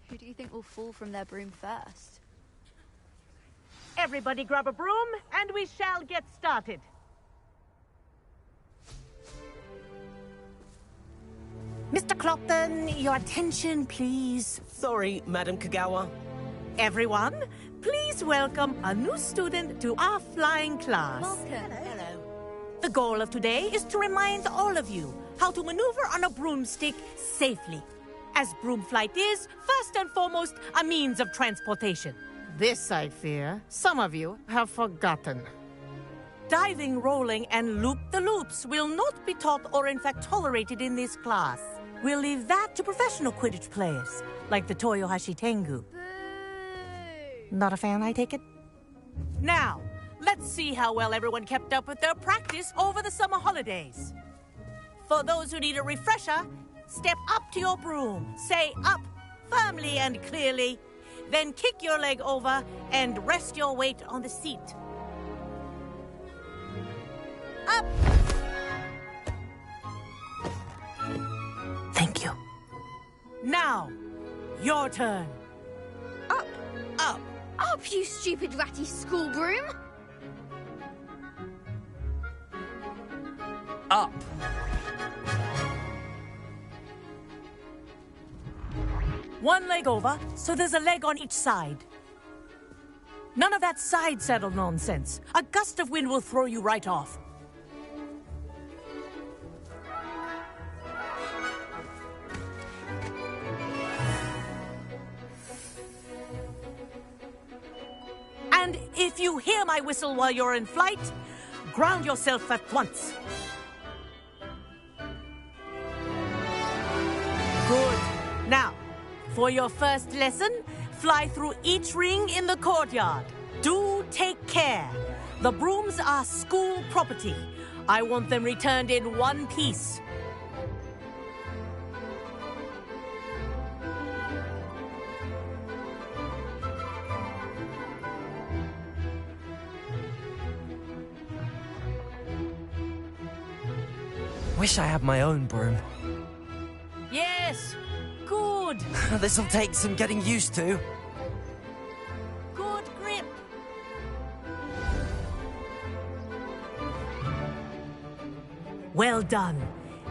Who do you think will fall from their broom first? Everybody grab a broom, and we shall get started. Mr. Clopton, your attention, please. Sorry, Madam Kagawa. Everyone, please welcome a new student to our flying class. Welcome. Hello. The goal of today is to remind all of you how to maneuver on a broomstick safely, as broom flight is, first and foremost, a means of transportation. This, I fear, some of you have forgotten. Diving, rolling, and loop-the-loops will not be taught or in fact tolerated in this class. We'll leave that to professional Quidditch players, like the Toyohashi Tengu. Boo! Not a fan, I take it? Now, let's see how well everyone kept up with their practice over the summer holidays. For those who need a refresher, step up to your broom, say up firmly and clearly, then kick your leg over and rest your weight on the seat. Up! Thank you. Now, your turn. Up! Up. Up, you stupid ratty school broom! Up. One leg over, so there's a leg on each side. None of that side saddle nonsense. A gust of wind will throw you right off. And if you hear my whistle while you're in flight, ground yourself at once. Good. Now, for your first lesson, fly through each ring in the courtyard. Do take care. The brooms are school property. I want them returned in one piece. Wish I had my own broom. Yes, good. This'll take some getting used to. Good grip. Well done.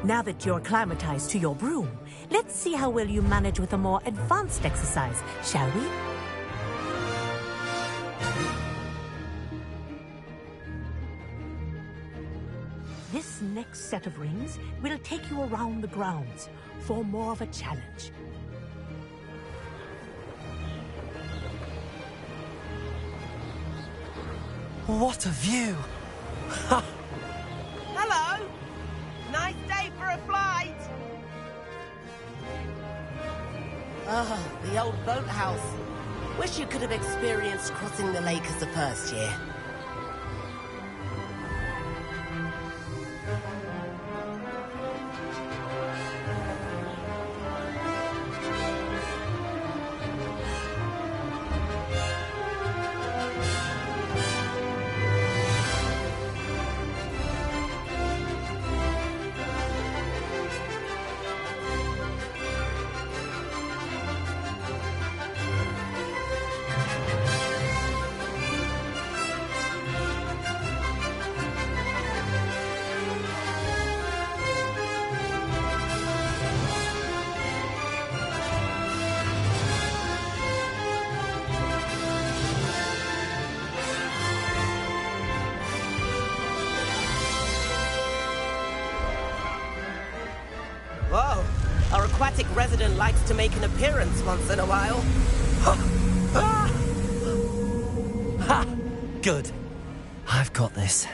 Now that you're acclimatized to your broom, let's see how well you manage with a more advanced exercise, shall we? This next set of rings will take you around the grounds for more of a challenge. What a view! Hello! Nice day for a flight! Ah, the old boathouse. Wish you could have experienced crossing the lake as a first year. Whoa! Our aquatic resident likes to make an appearance once in a while. Ha! Good. I've got this.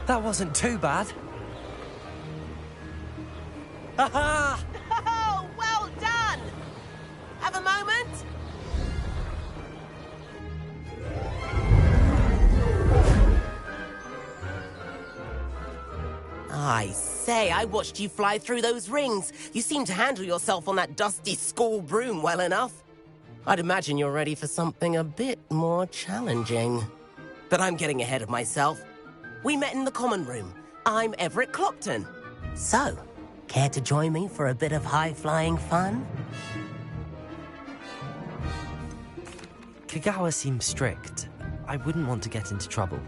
That wasn't too bad. Ha-ha! Oh, well done! Have a moment? I say, I watched you fly through those rings. You seem to handle yourself on that dusty school broom well enough. I'd imagine you're ready for something a bit more challenging. But I'm getting ahead of myself. We met in the common room. I'm Everett Clopton. So, care to join me for a bit of high-flying fun? Kagawa seems strict. I wouldn't want to get into trouble.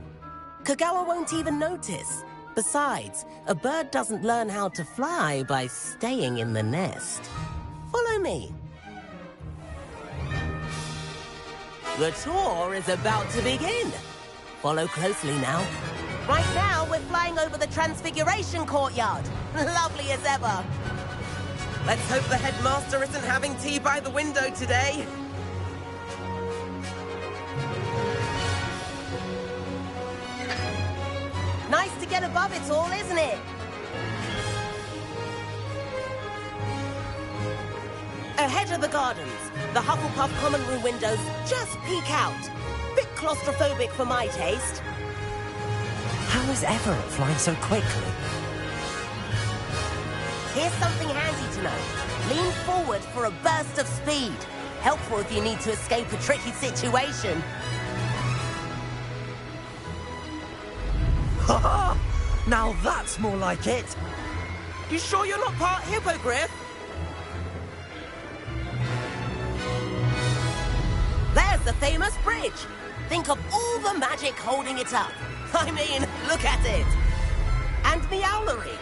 Kagawa won't even notice. Besides, a bird doesn't learn how to fly by staying in the nest. Follow me. The tour is about to begin. Follow closely now. Right now, we're flying over the Transfiguration Courtyard. Lovely as ever. Let's hope the headmaster isn't having tea by the window today. Nice to get above it all, isn't it? Ahead of the gardens, the Hufflepuff common room windows just peek out. Bit claustrophobic for my taste. How is Everett flying so quickly? Here's something handy to know. Lean forward for a burst of speed. Helpful if you need to escape a tricky situation. Ha ha! Now that's more like it! You sure you're not part hippogriff? There's the famous bridge. Think of all the magic holding it up. I mean, look at it. And the owlery.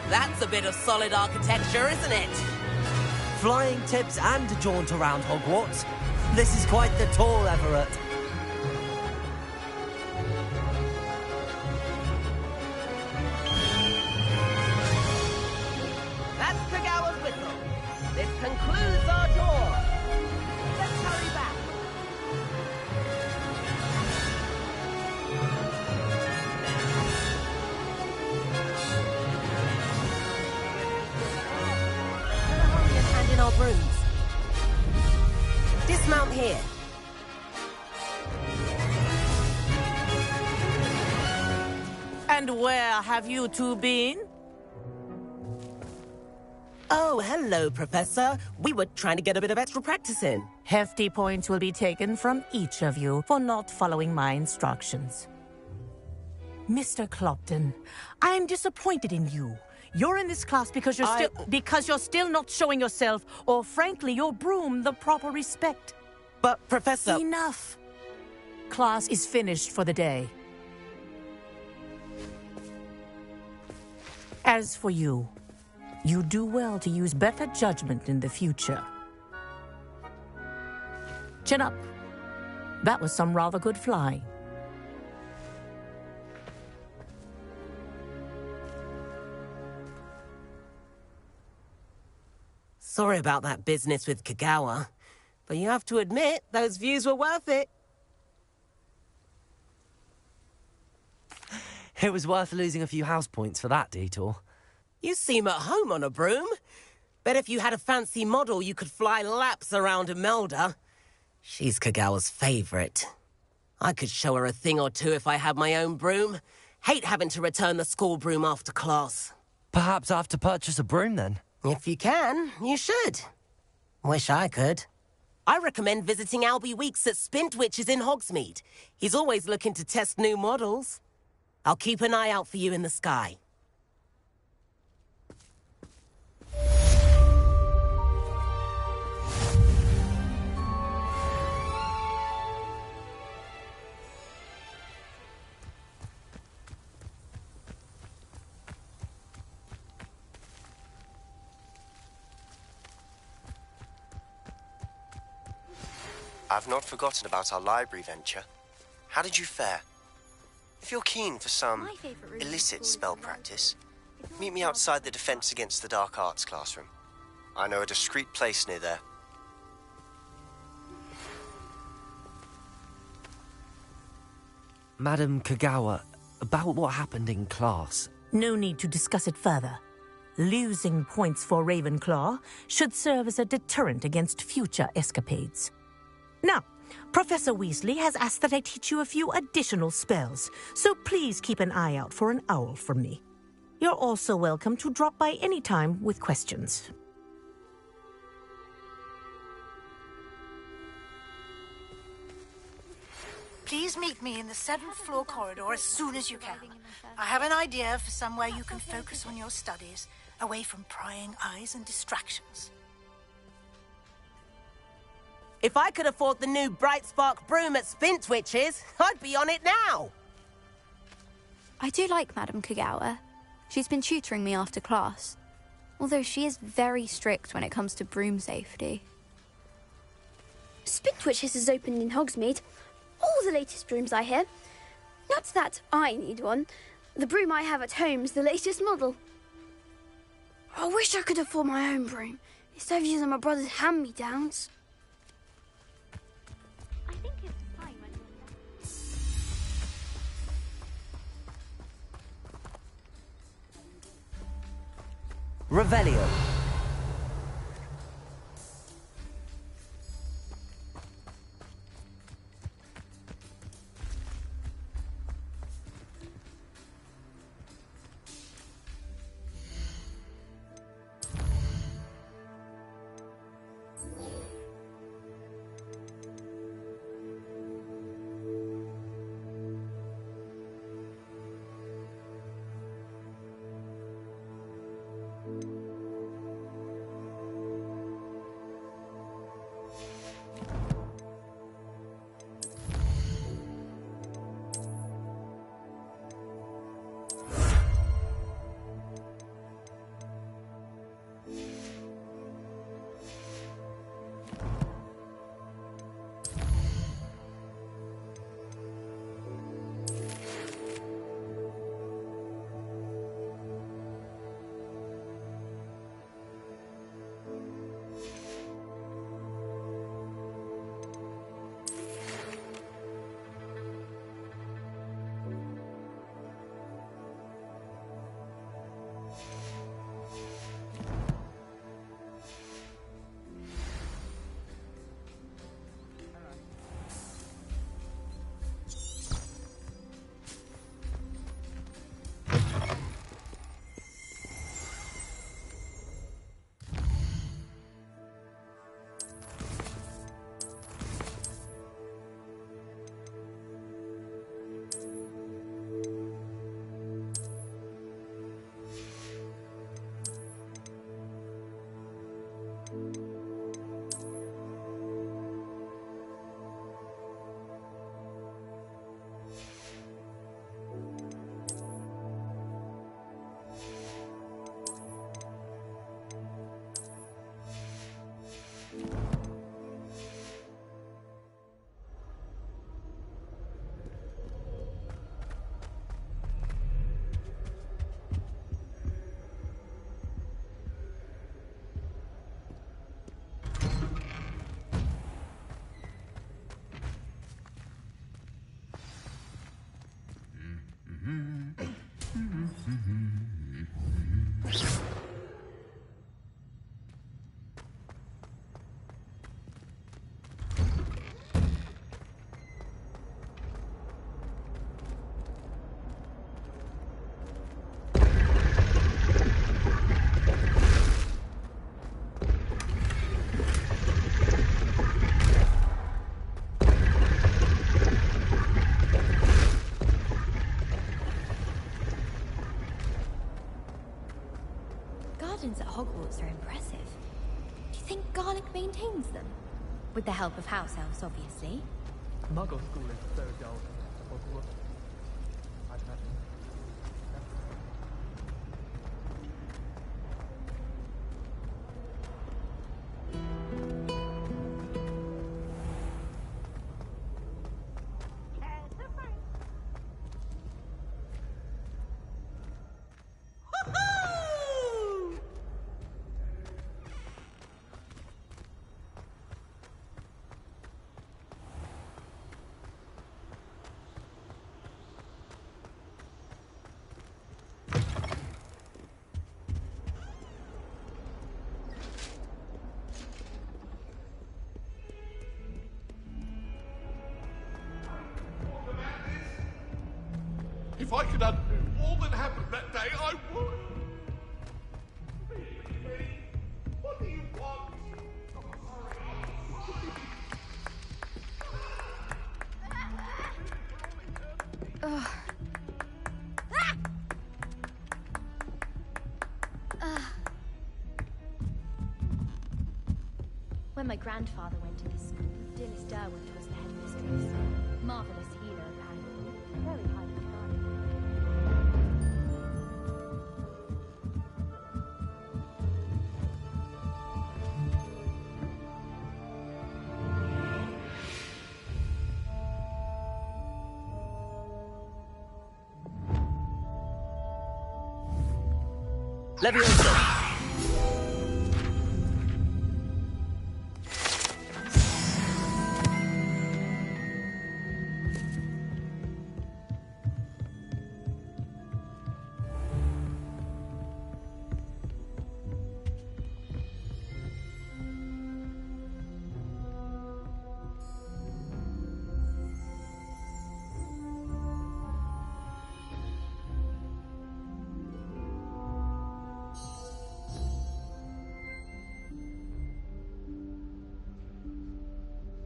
That's a bit of solid architecture, isn't it? Flying tips and a jaunt around Hogwarts. This is quite the tour, Everett. That's Kagawa's whistle. This concludes our tour. Let's hurry back. Hand in our brooms. Dismount here. And where have you two been? Oh, hello, Professor. We were trying to get a bit of extra practice in. Hefty points will be taken from each of you for not following my instructions. Mr. Clopton, I'm disappointed in you. You're in this class because you're still not showing yourself, or frankly, your broom, the proper respect. But, Professor... Enough. Class is finished for the day. As for you, you do well to use better judgment in the future. Chin up. That was some rather good flying. Sorry about that business with Kagawa, but you have to admit, those views were worth it. It was worth losing a few house points for that detour. You seem at home on a broom. Bet if you had a fancy model, you could fly laps around Imelda. She's Kagawa's favorite. I could show her a thing or two if I had my own broom. Hate having to return the school broom after class. Perhaps I have to purchase a broom then. If you can, you should. Wish I could. I recommend visiting Albie Weeks at Spintwitches in Hogsmeade. He's always looking to test new models. I'll keep an eye out for you in the sky. I've not forgotten about our library venture. How did you fare? If you're keen for some illicit spell practice, meet me outside the Defense Against the Dark Arts classroom. I know a discreet place near there. Madam Kagawa, About what happened in class. No need to discuss it further. Losing points for Ravenclaw should serve as a deterrent against future escapades. Now, Professor Weasley has asked that I teach you a few additional spells, so please keep an eye out for an owl from me. You're also welcome to drop by any time with questions. Please meet me in the 7th floor corridor as soon as you can. I have an idea for somewhere you can focus on your studies, away from prying eyes and distractions. If I could afford the new Bright Spark broom at Spintwitch's, I'd be on it now. I do like Madame Kagawa. She's been tutoring me after class. Although she is very strict when it comes to broom safety. Spintwitches is opened in Hogsmeade. All the latest brooms, I hear. Not that I need one. The broom I have at home's the latest model. I wish I could afford my own broom, instead of using my brother's hand-me-downs. I think it's fine when Revelio. Gardens at Hogwarts are impressive. Do you think Garlic maintains them? With the help of house elves, obviously. Muggle school is so dull. I'd imagine. If I could undo all that happened that day, I would. What do you want? When my grandfather went to this school, Dennis Derwent was the headmistress. Marvelous healer, apparently. Very highly regarded. Leviosa!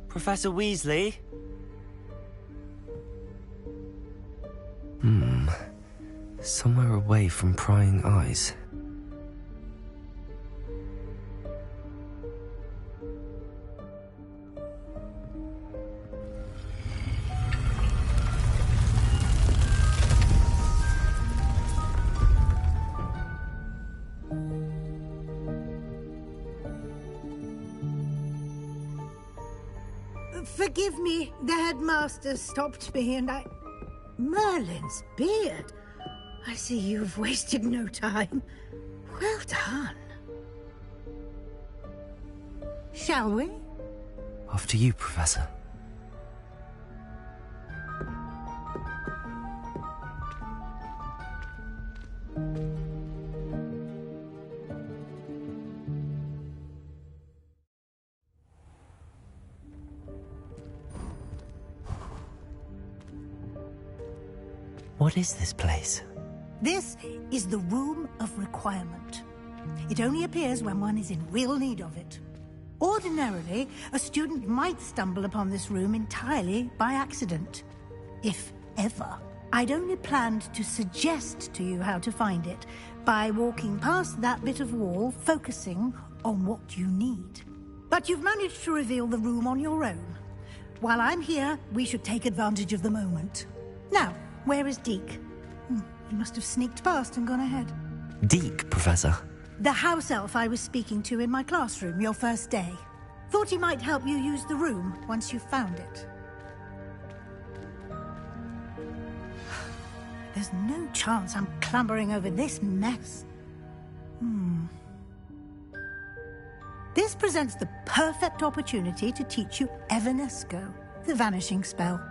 Professor Weasley? Somewhere away from prying eyes. Forgive me, the headmaster stopped me and I... Merlin's beard. I see you've wasted no time. Well done. Shall we? After you, Professor. What is this place? This is the Room of Requirement. It only appears when one is in real need of it. Ordinarily, a student might stumble upon this room entirely by accident. If ever. I'd only planned to suggest to you how to find it by walking past that bit of wall, focusing on what you need. But you've managed to reveal the room on your own. While I'm here, we should take advantage of the moment. Now, where is Deke? He must have sneaked past and gone ahead. Deke, Professor. The house elf I was speaking to in my classroom your first day. Thought he might help you use the room once you found it. There's no chance I'm clambering over this mess. This presents the perfect opportunity to teach you Evanesco, the vanishing spell.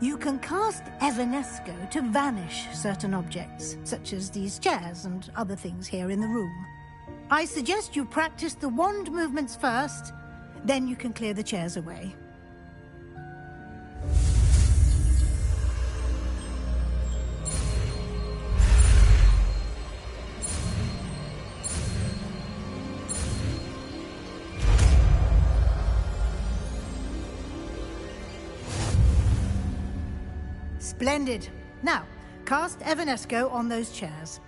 You can cast Evanesco to vanish certain objects, such as these chairs and other things here in the room. I suggest you practice the wand movements first, then you can clear the chairs away. Splendid. Now, cast Evanesco on those chairs.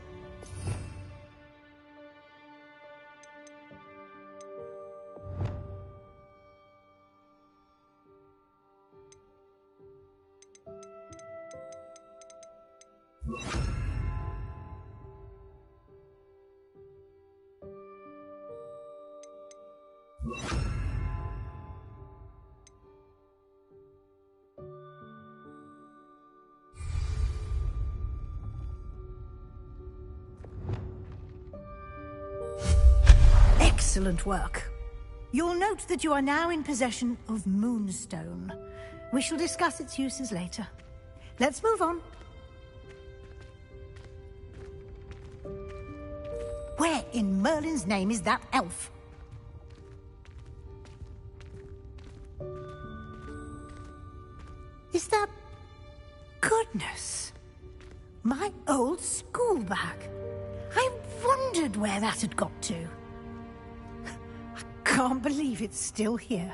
Excellent work. You'll note that you are now in possession of Moonstone. We shall discuss its uses later. Let's move on. Where in Merlin's name is that elf? Is that... Goodness. My old school bag. I wondered where that had got to. I can't believe it's still here.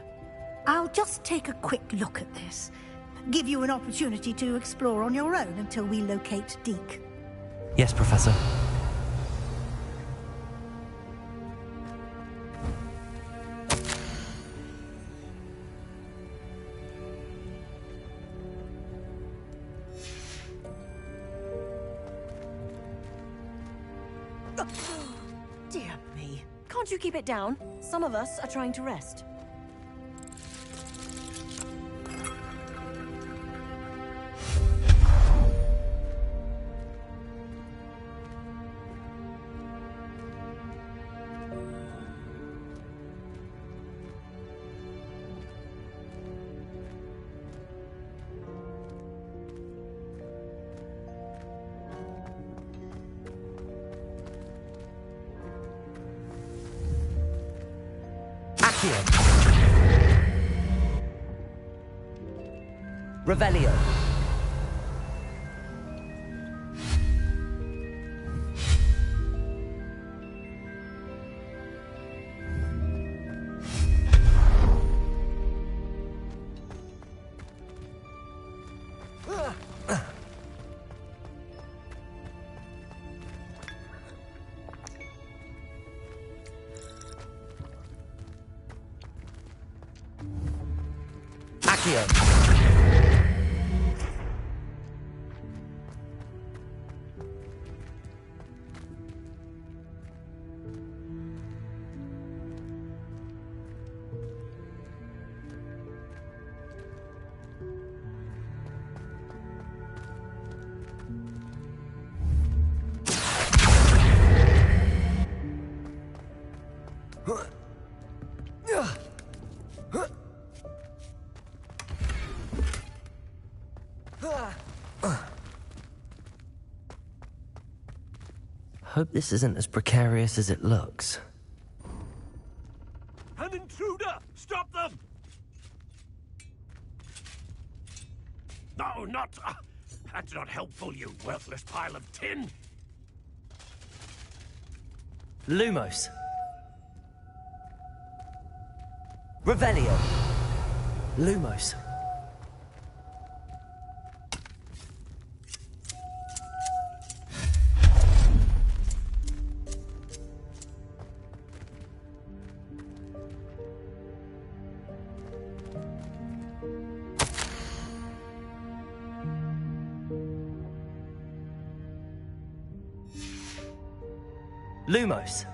I'll just take a quick look at this. Give you an opportunity to explore on your own until we locate Deke. Yes, Professor. Dear me. Can't you keep it down? Some of us are trying to rest. Revelio. Accio. Hope this isn't as precarious as it looks. An intruder! Stop them! No, not... that's not helpful, you worthless pile of tin! Lumos. Revelio. Lumos. Lumos.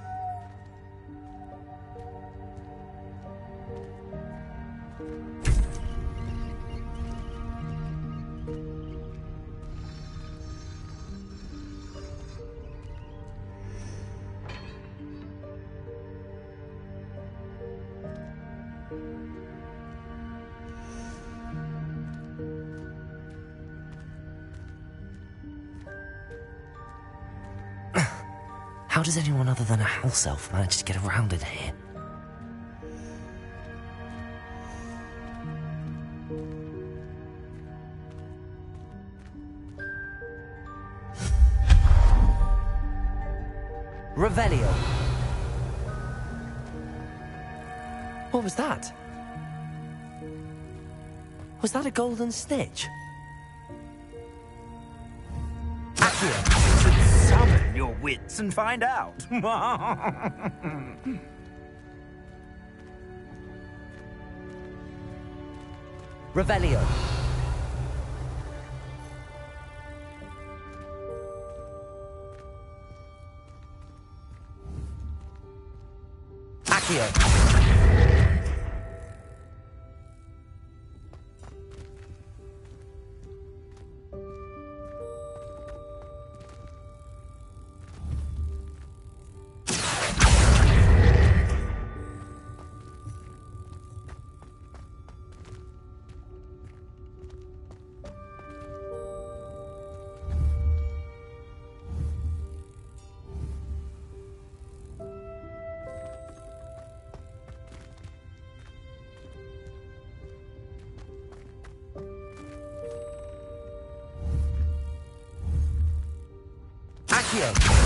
How does anyone other than a house elf manage to get around in here? Revelio. What was that? Was that a golden snitch? Accio. Summon your wits and find out. Revelio. Accio. Accio!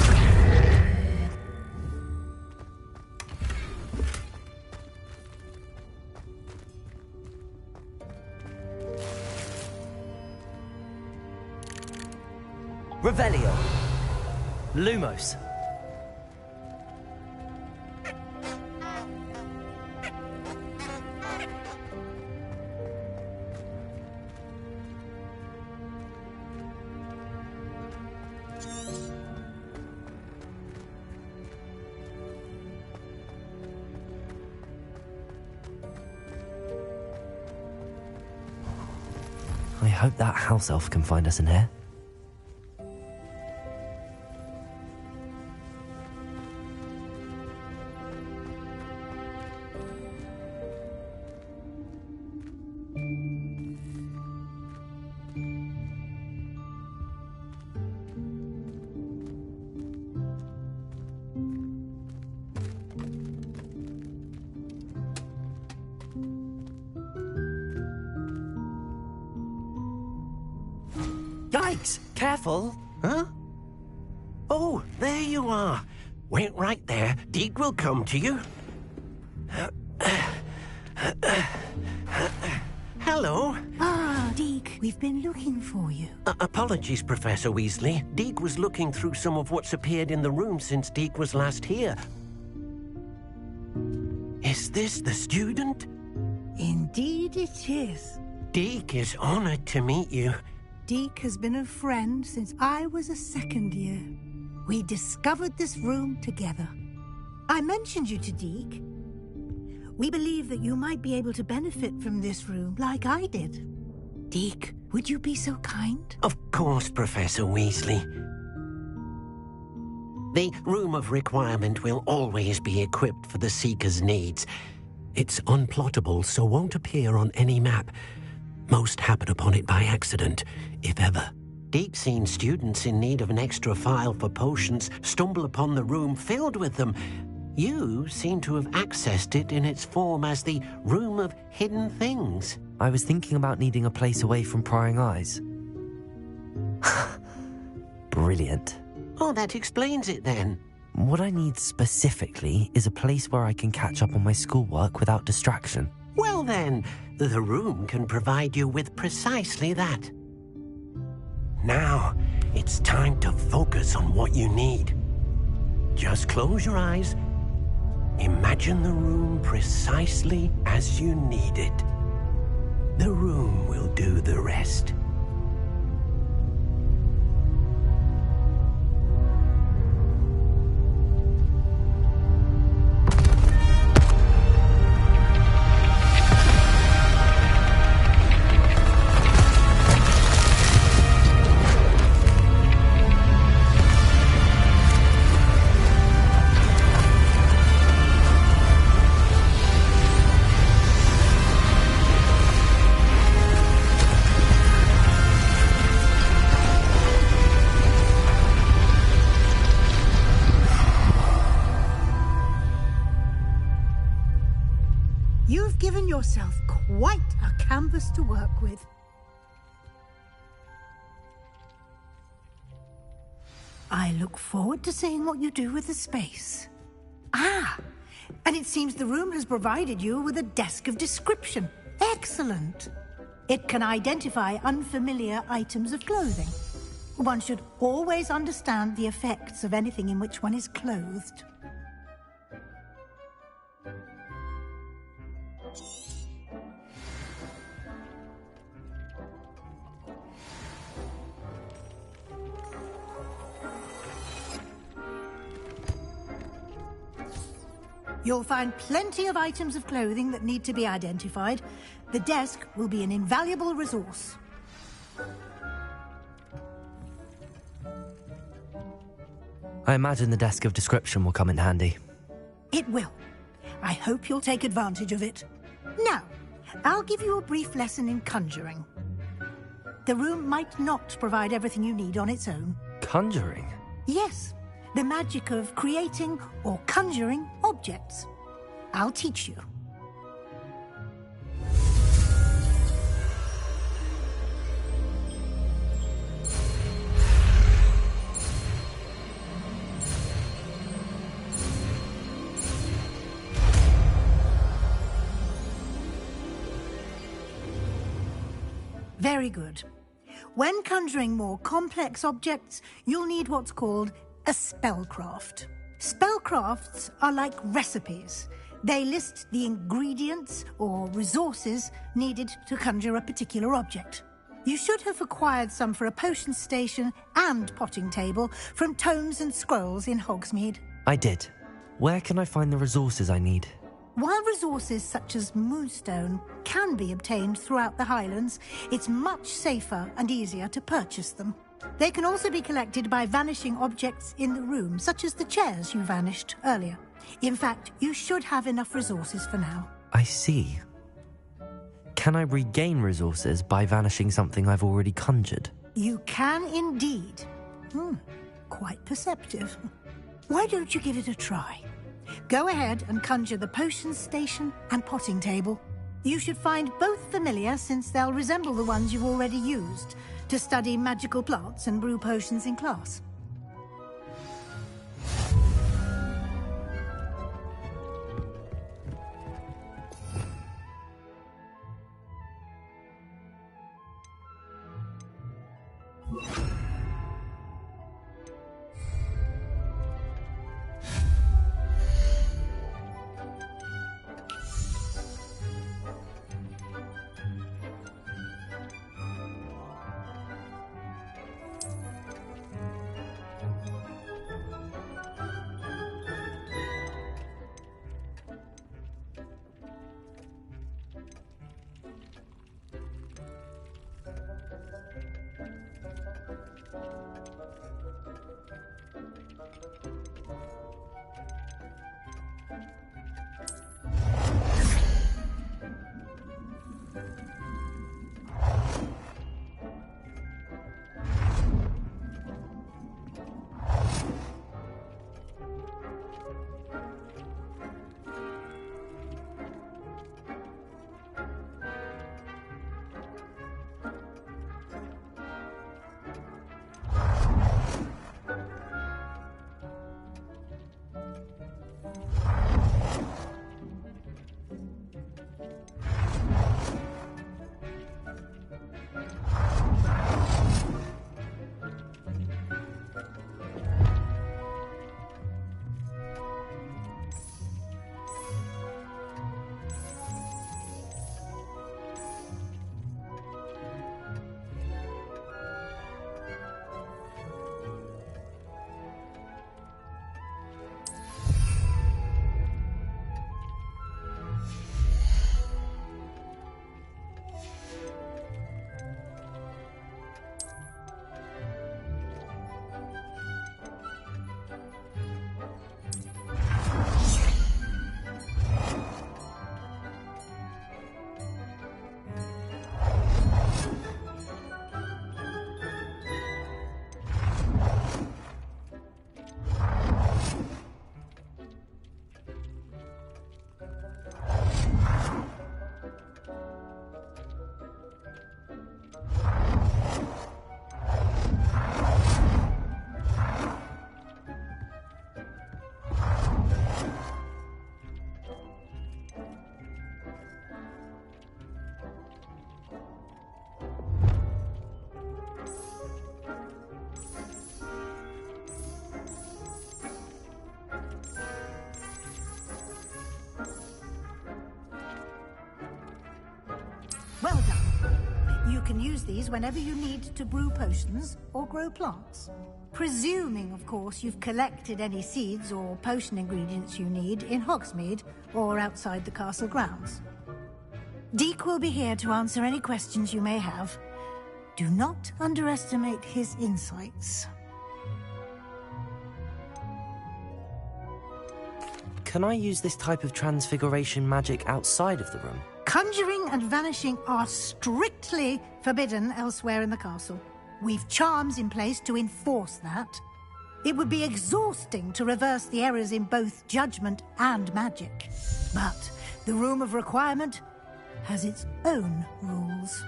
Revelio. Lumos. I hope that house elf can find us in here. Yikes! Careful! Huh? Oh, there you are. Wait right there. Deke will come to you. Hello. Ah, Deke, we've been looking for you. Apologies, Professor Weasley. Deke was looking through some of what's appeared in the room since Deke was last here. Is this the student? Indeed it is. Deke is honored to meet you. Deke has been a friend since I was a second year. We discovered this room together. I mentioned you to Deke. We believe that you might be able to benefit from this room like I did. Deke, would you be so kind? Of course, Professor Weasley. The Room of Requirement will always be equipped for the Seeker's needs. It's unplottable, so won't appear on any map. Most happen upon it by accident, if ever. Deke's seen students in need of an extra file for potions stumble upon the room filled with them. You seem to have accessed it in its form as the Room of Hidden Things. I was thinking about needing a place away from prying eyes. Brilliant. Oh, that explains it then. What I need specifically is a place where I can catch up on my schoolwork without distraction. Well then, the room can provide you with precisely that. Now, it's time to focus on what you need. Just close your eyes. Imagine the room precisely as you need it. The room will do the rest. You've given yourself quite a canvas to work with. I look forward to seeing what you do with the space. Ah, and it seems the room has provided you with a desk of description. Excellent. It can identify unfamiliar items of clothing. One should always understand the effects of anything in which one is clothed. You'll find plenty of items of clothing that need to be identified. The desk will be an invaluable resource. I imagine the desk of description will come in handy. It will. I hope you'll take advantage of it. Now, I'll give you a brief lesson in conjuring. The room might not provide everything you need on its own. Conjuring? Yes. The magic of creating or conjuring objects. I'll teach you. Very good. When conjuring more complex objects, you'll need what's called a spellcraft. Spellcrafts are like recipes. They list the ingredients or resources needed to conjure a particular object. You should have acquired some for a potion station and potting table from tomes and scrolls in Hogsmeade. I did. Where can I find the resources I need? While resources such as moonstone can be obtained throughout the Highlands, it's much safer and easier to purchase them. They can also be collected by vanishing objects in the room, such as the chairs you vanished earlier. In fact, you should have enough resources for now. I see. Can I regain resources by vanishing something I've already conjured? You can indeed. Quite perceptive. Why don't you give it a try? Go ahead and conjure the potion station and potting table. You should find both familiar, since they'll resemble the ones you've already used to study magical plants and brew potions in class. Well done. You can use these whenever you need to brew potions or grow plants. Presuming, of course, you've collected any seeds or potion ingredients you need in Hogsmeade or outside the castle grounds. Deke will be here to answer any questions you may have. Do not underestimate his insights. Can I use this type of transfiguration magic outside of the room? Conjuring and vanishing are strictly forbidden elsewhere in the castle. We've charms in place to enforce that. It would be exhausting to reverse the errors in both judgment and magic. But the Room of Requirement has its own rules.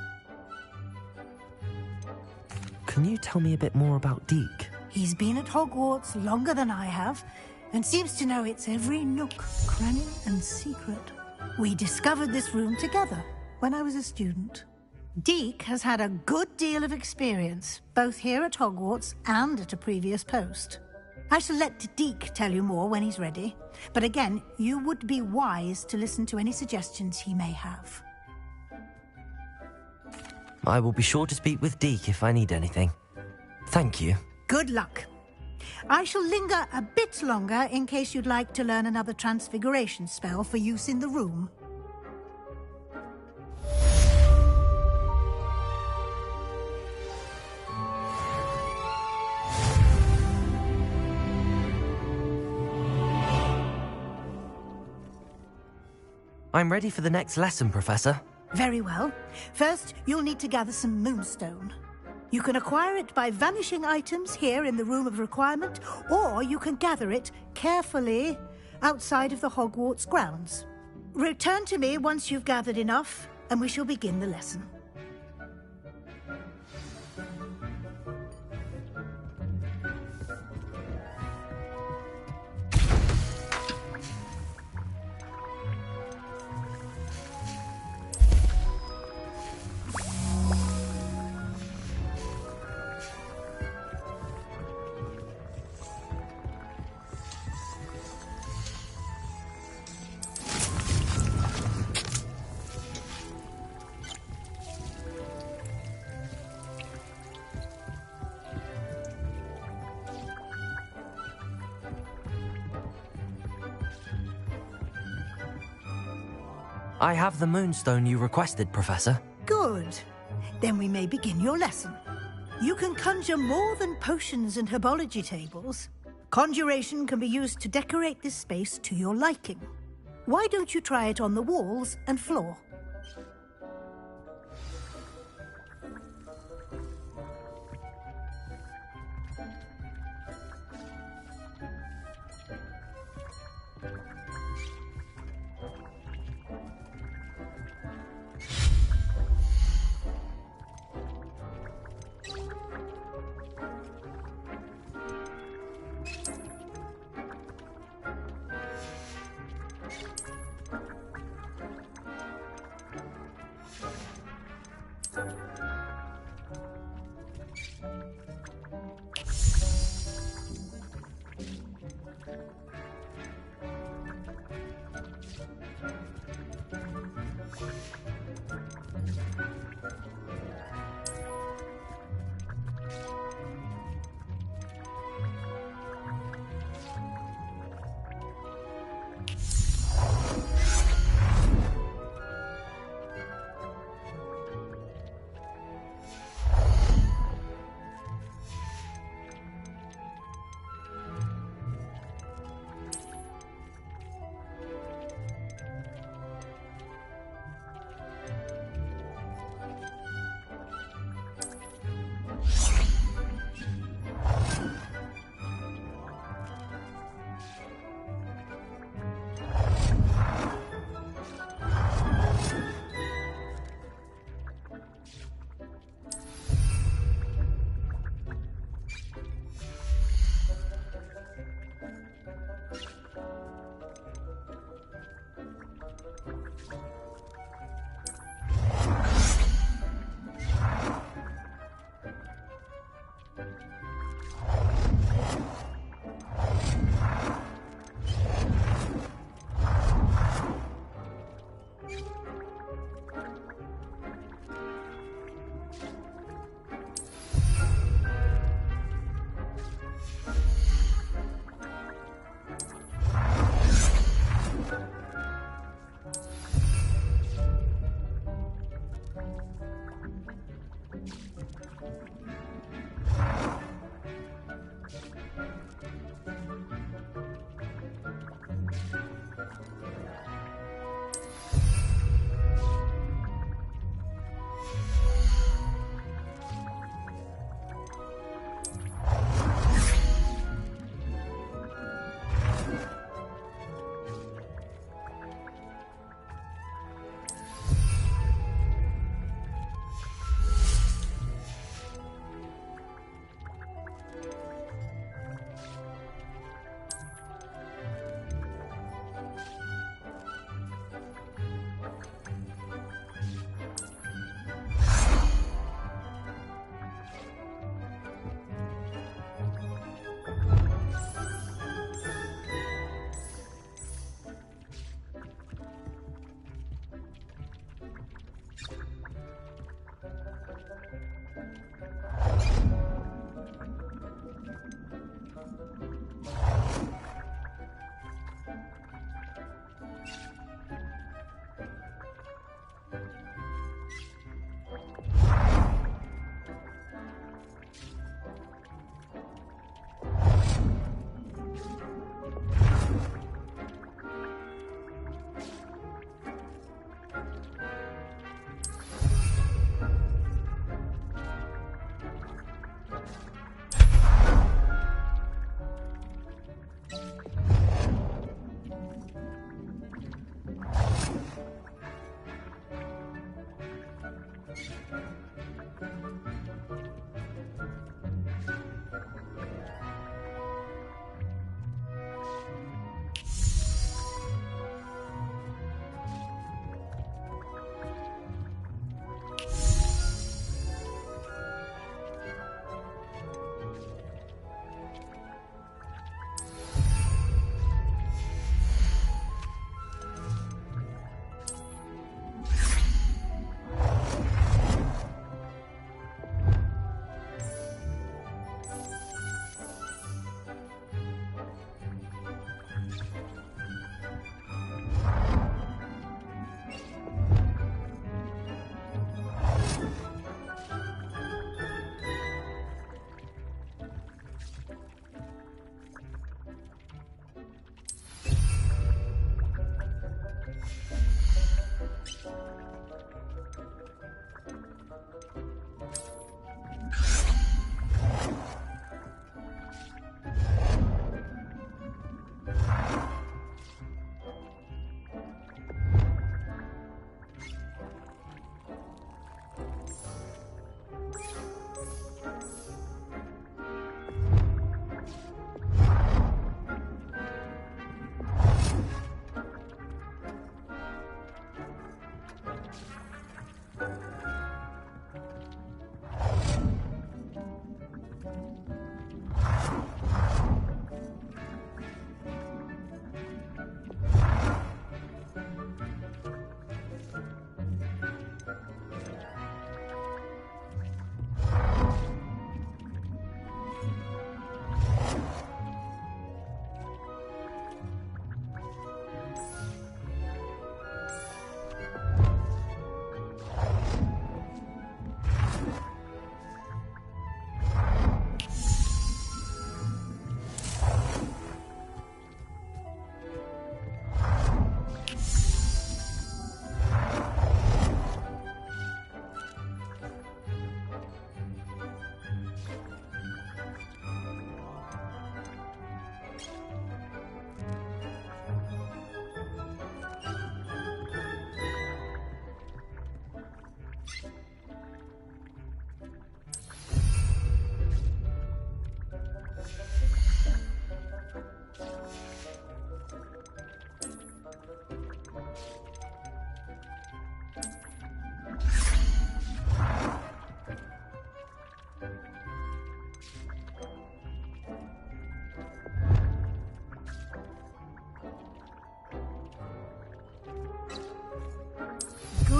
Can you tell me a bit more about Deke? He's been at Hogwarts longer than I have, and seems to know its every nook, cranny, and secret. We discovered this room together when I was a student. Deke has had a good deal of experience, both here at Hogwarts and at a previous post. I shall let Deke tell you more when he's ready, but again, you would be wise to listen to any suggestions he may have. I will be sure to speak with Deke if I need anything. Thank you. Good luck. I shall linger a bit longer in case you'd like to learn another transfiguration spell for use in the room. I'm ready for the next lesson, Professor. Very well. First, you'll need to gather some moonstone. You can acquire it by vanishing items here in the Room of Requirement, or you can gather it carefully outside of the Hogwarts grounds. Return to me once you've gathered enough, and we shall begin the lesson. I have the moonstone you requested, Professor. Good. Then we may begin your lesson. You can conjure more than potions and herbology tables. Conjuration can be used to decorate this space to your liking. Why don't you try it on the walls and floor?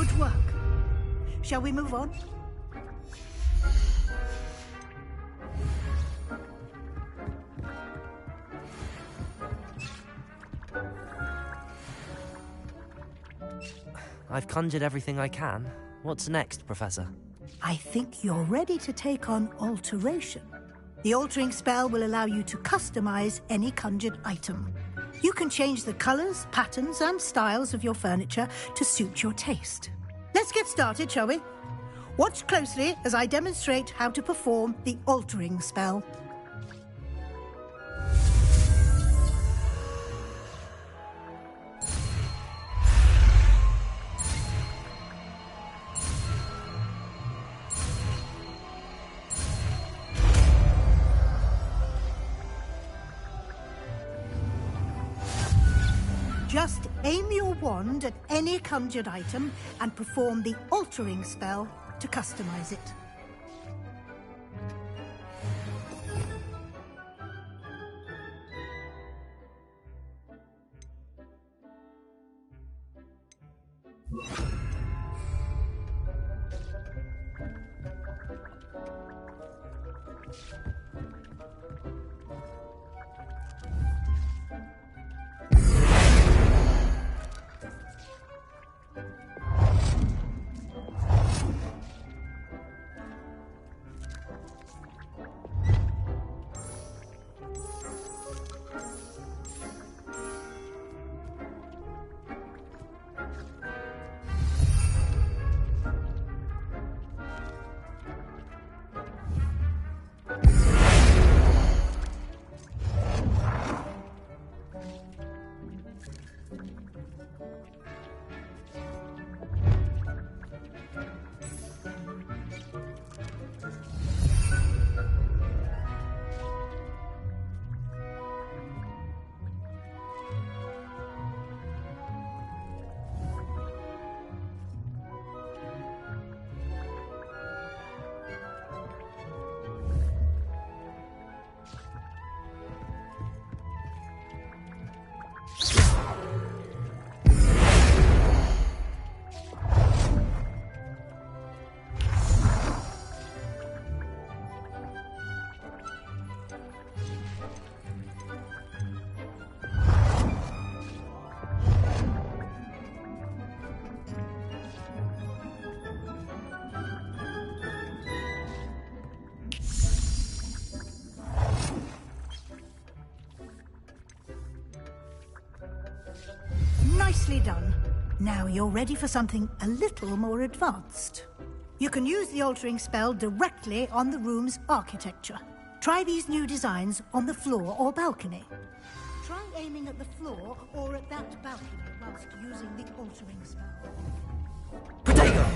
Good work. Shall we move on? I've conjured everything I can. What's next, Professor? I think you're ready to take on alteration. The altering spell will allow you to customize any conjured item. You can change the colors, patterns, and styles of your furniture to suit your taste. Let's get started, shall we? Watch closely as I demonstrate how to perform the altering spell. Just aim your wand at any conjured item and perform the altering spell to customize it. Nicely done. Now you're ready for something a little more advanced. You can use the altering spell directly on the room's architecture. Try these new designs on the floor or balcony. Try aiming at the floor or at that balcony whilst using the altering spell. Potato!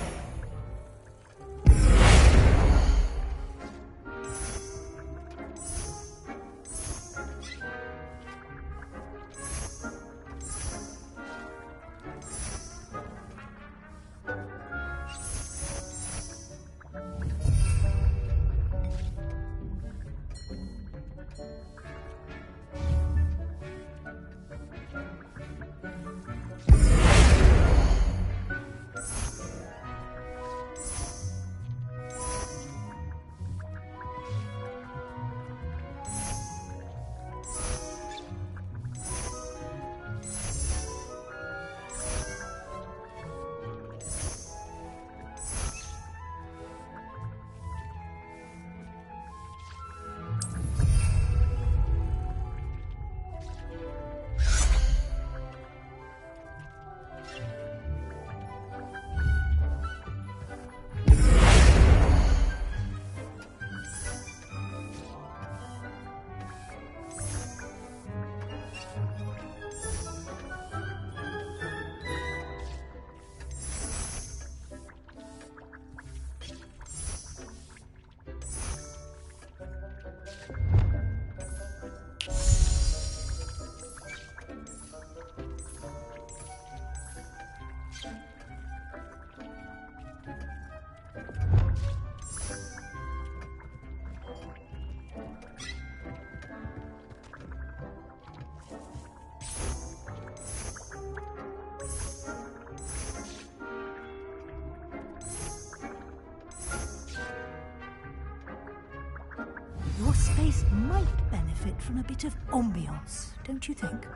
place might benefit from a bit of ambiance, don't you think?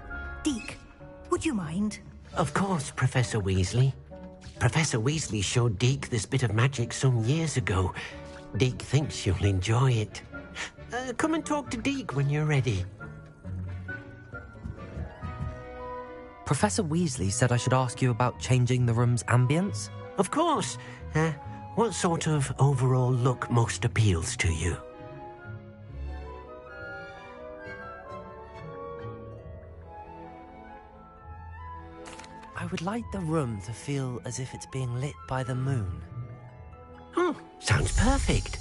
Deke, would you mind? Of course, Professor Weasley. Professor Weasley showed Deke this bit of magic some years ago. Deke thinks you'll enjoy it. Come and talk to Deke when you're ready. Professor Weasley said I should ask you about changing the room's ambience? Of course. What sort of overall look most appeals to you? I would like the room to feel as if it's being lit by the moon. Oh, sounds perfect.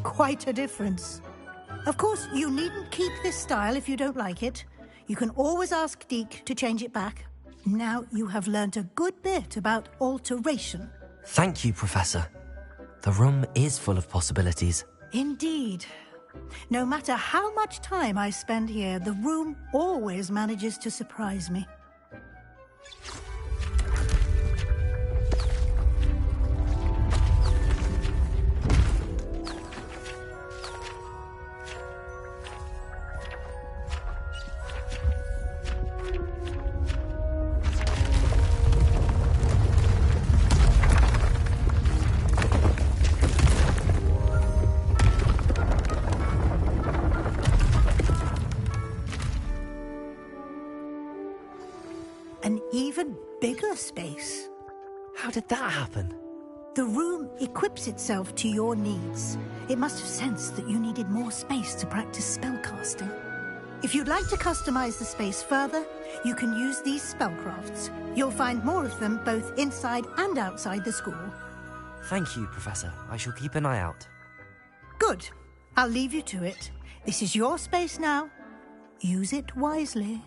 Quite a difference. Of course, you needn't keep this style if you don't like it. You can always ask Deke to change it back. Now you have learnt a good bit about alteration. Thank you, Professor. The room is full of possibilities. Indeed. No matter how much time I spend here, the room always manages to surprise me. An even bigger space. How did that happen? The room equips itself to your needs. It must have sensed that you needed more space to practice spellcasting. If you'd like to customize the space further, you can use these spellcrafts. You'll find more of them both inside and outside the school. Thank you, Professor. I shall keep an eye out. Good. I'll leave you to it. This is your space now. Use it wisely.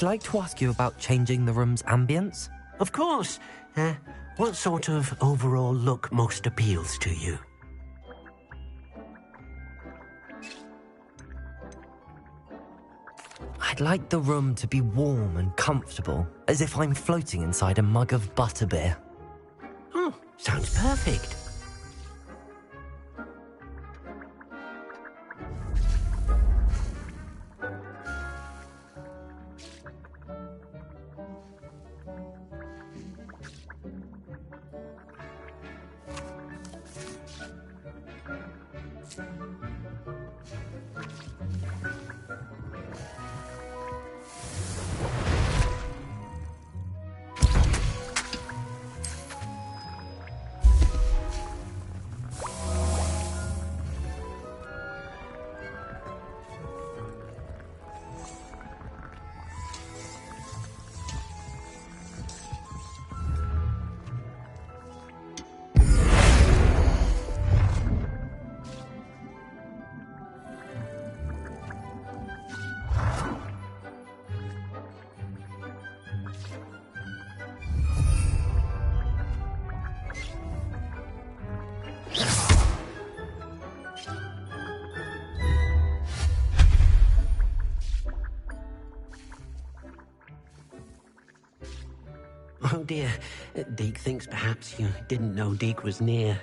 I'd like to ask you about changing the room's ambience. Of course. What sort of overall look most appeals to you? I'd like the room to be warm and comfortable, as if I'm floating inside a mug of butterbeer. Oh, sounds perfect. Oh dear, Deke thinks perhaps you didn't know Deke was near.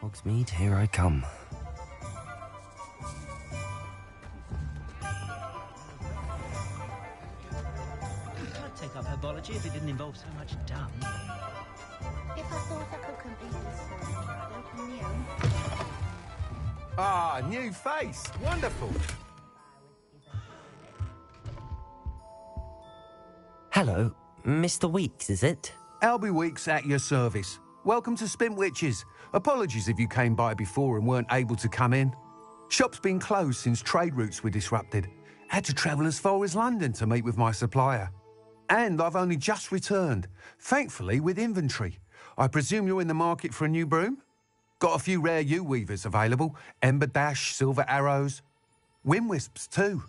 Hogsmeade, here I come. I'd take up herbology if it didn't involve so much dung. If I thought I could compete with someone, I'd open my own. Ah, new face. Wonderful. Hello, Mr. Weeks, is it? Albie Weeks at your service. Welcome to Spintwitches. Apologies if you came by before and weren't able to come in. Shop's been closed since trade routes were disrupted. Had to travel as far as London to meet with my supplier. And I've only just returned, thankfully with inventory. I presume you're in the market for a new broom? Got a few rare U-weavers available. Ember Dash, Silver Arrows. Windwisps too.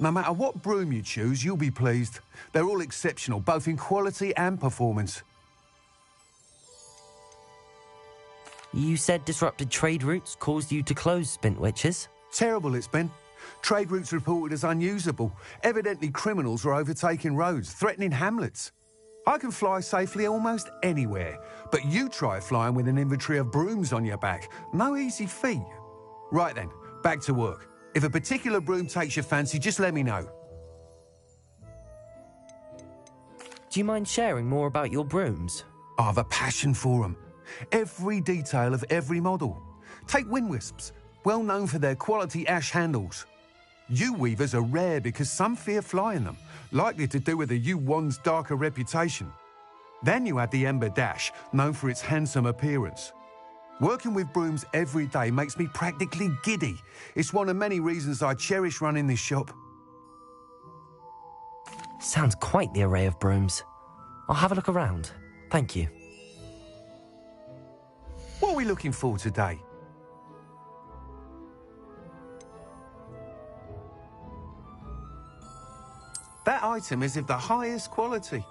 No matter what broom you choose, you'll be pleased. They're all exceptional, both in quality and performance. You said disrupted trade routes caused you to close Spintwitches? Terrible it's been. Trade routes reported as unusable. Evidently criminals are overtaking roads, threatening hamlets. I can fly safely almost anywhere, but you try flying with an inventory of brooms on your back. No easy feat. Right then, back to work. If a particular broom takes your fancy, just let me know. Do you mind sharing more about your brooms? I have a passion for them. Every detail of every model. Take Windwisps, well known for their quality ash handles. U-weavers are rare because some fear flying them, likely to do with the U-wand's darker reputation. Then you have the Ember Dash, known for its handsome appearance. Working with brooms every day makes me practically giddy. It's one of many reasons I cherish running this shop. Sounds quite the array of brooms. I'll have a look around. Thank you. What are we looking for today? That item is of the highest quality.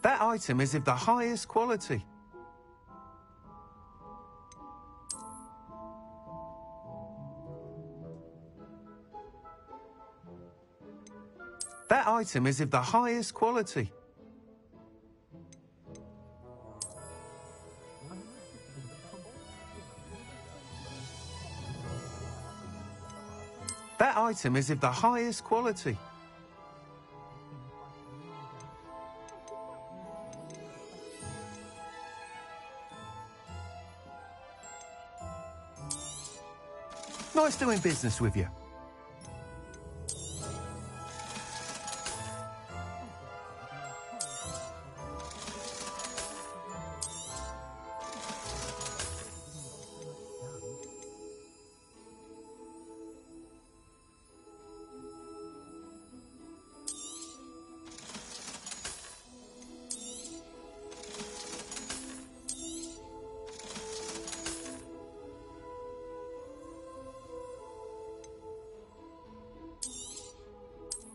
That item is of the highest quality. item is of the highest quality. That item is of the highest quality. Nice doing business with you.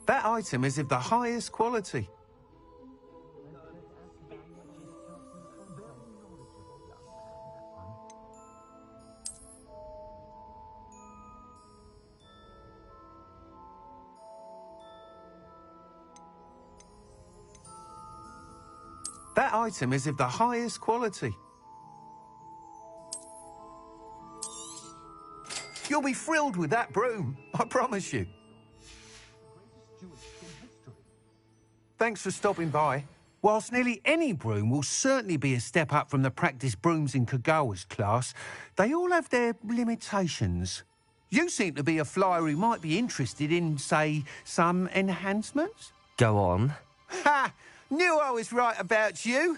That item is of the highest quality. That item is of the highest quality. You'll be thrilled with that broom, I promise you. Thanks for stopping by. Whilst nearly any broom will certainly be a step up from the practice brooms in Kagawa's class, they all have their limitations. You seem to be a flyer who might be interested in, say, some enhancements? Go on. Ha! Knew I was right about you.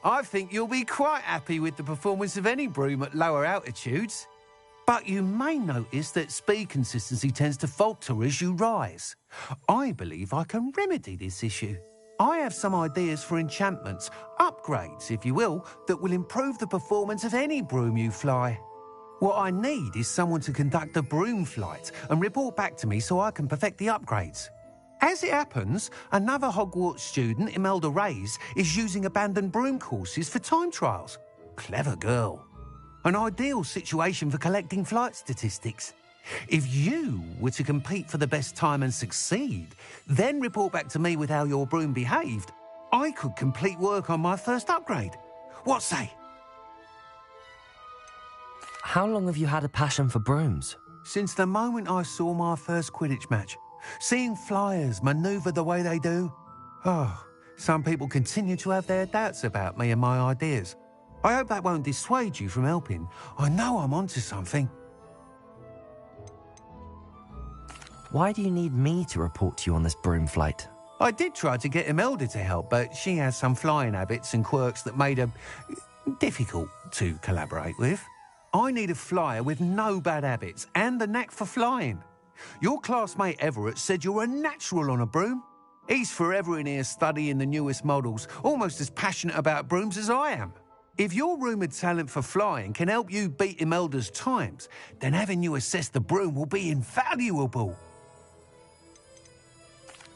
I think you'll be quite happy with the performance of any broom at lower altitudes. But you may notice that speed consistency tends to falter as you rise. I believe I can remedy this issue. I have some ideas for enchantments, upgrades, if you will, that will improve the performance of any broom you fly. What I need is someone to conduct a broom flight and report back to me so I can perfect the upgrades. As it happens, another Hogwarts student, Imelda Reyes, is using abandoned broom courses for time trials. Clever girl. An ideal situation for collecting flight statistics. If you were to compete for the best time and succeed, then report back to me with how your broom behaved, I could complete work on my first upgrade. What say? How long have you had a passion for brooms? Since the moment I saw my first Quidditch match. Seeing flyers manoeuvre the way they do. Oh, some people continue to have their doubts about me and my ideas. I hope that won't dissuade you from helping. I know I'm onto something. Why do you need me to report to you on this broom flight? I did try to get Imelda to help, but she has some flying habits and quirks that made her difficult to collaborate with. I need a flyer with no bad habits and the knack for flying. Your classmate Everett said you're a natural on a broom. He's forever in here studying the newest models, almost as passionate about brooms as I am. If your rumoured talent for flying can help you beat Imelda's times, then having you assess the broom will be invaluable.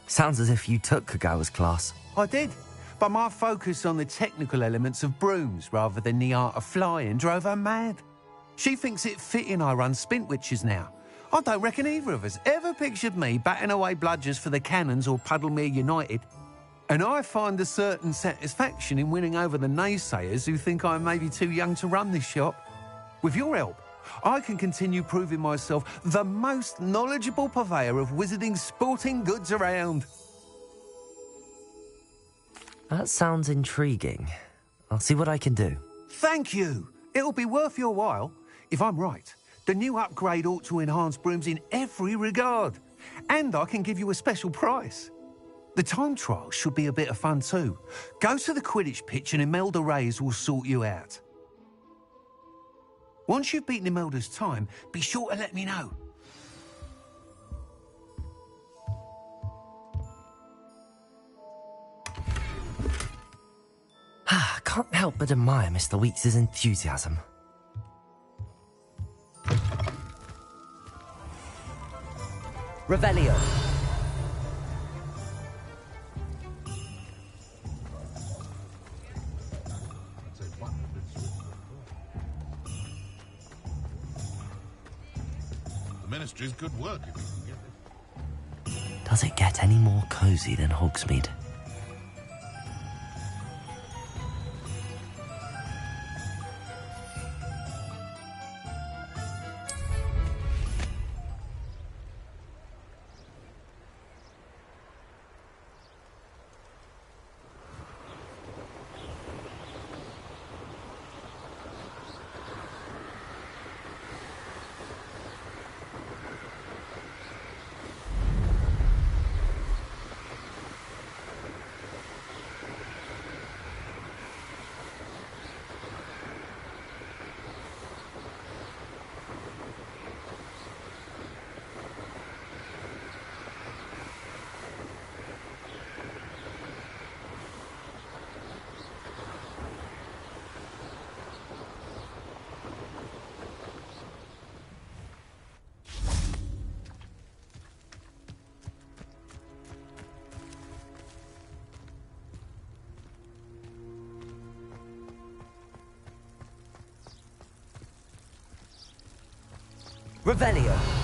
Sounds as if you took Kagawa's class. I did, but my focus on the technical elements of brooms rather than the art of flying drove her mad. She thinks it fitting I run Spintwitches now. I don't reckon either of us ever pictured me batting away bludgers for the Cannons or Puddlemere United. And I find a certain satisfaction in winning over the naysayers who think I'm maybe too young to run this shop. With your help, I can continue proving myself the most knowledgeable purveyor of wizarding sporting goods around. That sounds intriguing. I'll see what I can do. Thank you. It'll be worth your while. If I'm right, the new upgrade ought to enhance brooms in every regard. And I can give you a special price. The time trial should be a bit of fun too. Go to the Quidditch pitch and Imelda Reyes will sort you out. Once you've beaten Imelda's time, be sure to let me know. I can't help but admire Mr. Weeks' enthusiasm. Revelio. The Ministry's good work if you can get it. Does it get any more cosy than Hogsmeade? Revelio.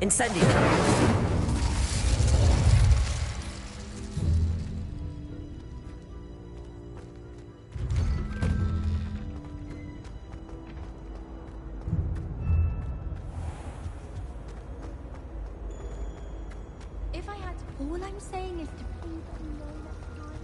Incendio. If I had to, all I'm saying is to please let me know next time.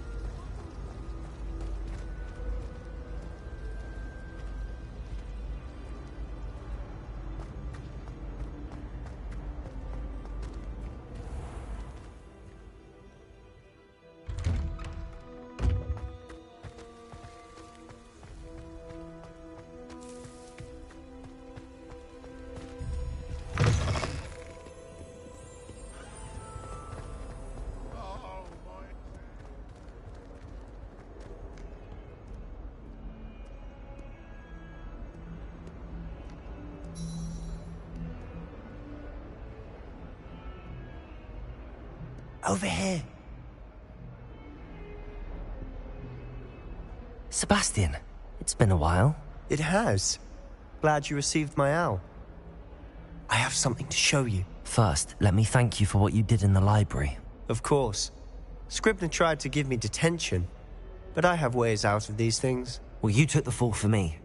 Over here. Sebastian, it's been a while. It has. Glad you received my owl. I have something to show you. First, let me thank you for what you did in the library. Of course. Scribner tried to give me detention, but I have ways out of these things. Well, you took the fall for me,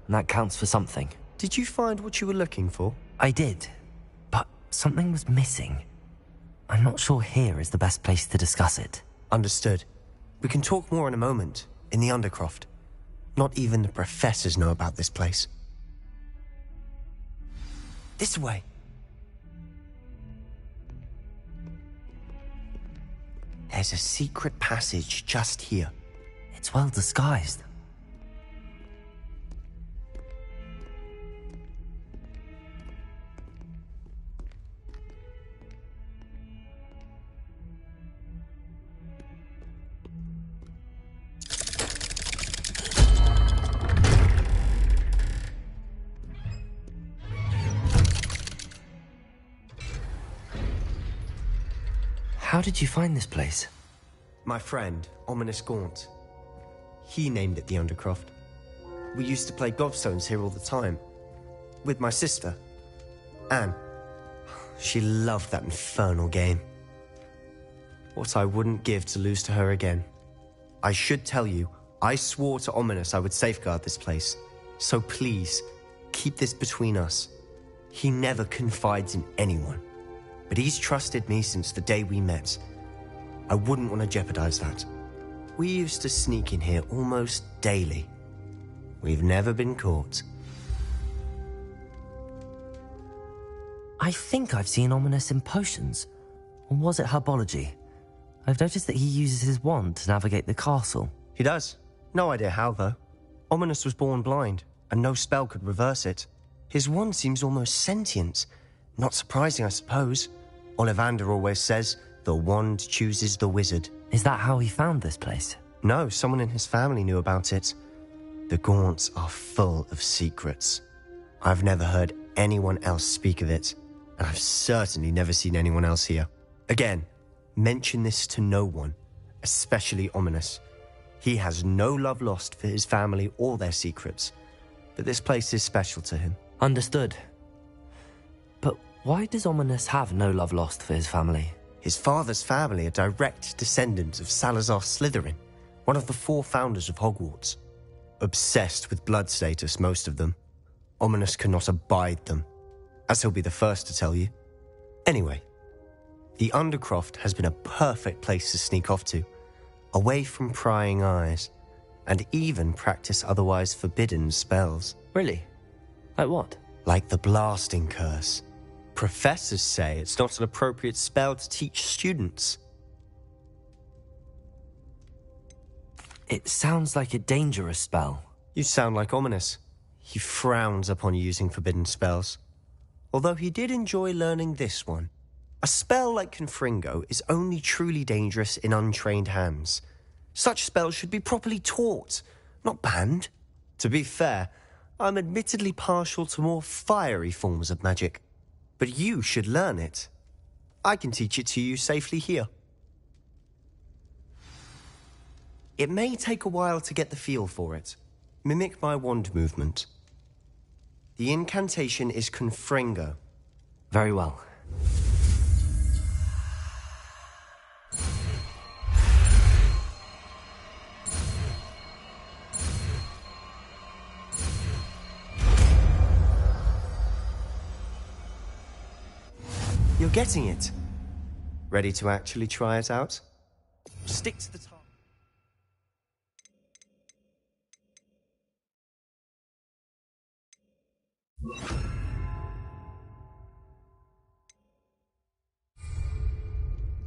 and that counts for something. Did you find what you were looking for? I did, but something was missing. I'm not sure here is the best place to discuss it. Understood. We can talk more in a moment, in the Undercroft. Not even the professors know about this place. This way. There's a secret passage just here. It's well disguised. How did you find this place? My friend, Ominous Gaunt. He named it the Undercroft. We used to play gobstones here all the time. With my sister, Anne. She loved that infernal game. What I wouldn't give to lose to her again. I should tell you, I swore to Ominous I would safeguard this place. So please, keep this between us. He never confides in anyone. But he's trusted me since the day we met. I wouldn't want to jeopardize that. We used to sneak in here almost daily. We've never been caught. I think I've seen Ominous in potions. Or was it herbology? I've noticed that he uses his wand to navigate the castle. He does. No idea how, though. Ominous was born blind, and no spell could reverse it. His wand seems almost sentient. Not surprising, I suppose. Ollivander always says, the wand chooses the wizard. Is that how he found this place? No, someone in his family knew about it. The Gaunts are full of secrets. I've never heard anyone else speak of it, and I've certainly never seen anyone else here. Again, mention this to no one, especially Ominous. He has no love lost for his family or their secrets, but this place is special to him. Understood. But why does Ominous have no love lost for his family? His father's family are direct descendants of Salazar Slytherin, one of the 4 founders of Hogwarts. Obsessed with blood status, most of them. Ominous cannot abide them, as he'll be the first to tell you. Anyway, the Undercroft has been a perfect place to sneak off to, away from prying eyes, and even practice otherwise forbidden spells. Really? Like what? Like the blasting curse. Professors say it's not an appropriate spell to teach students. It sounds like a dangerous spell. You sound like Ominous. He frowns upon using forbidden spells. Although he did enjoy learning this one. A spell like Confringo is only truly dangerous in untrained hands. Such spells should be properly taught, not banned. To be fair, I'm admittedly partial to more fiery forms of magic. But you should learn it. I can teach it to you safely here. It may take a while to get the feel for it. Mimic my wand movement. The incantation is Confringo. Very well. You're getting it. Ready to actually try it out? Stick to the target.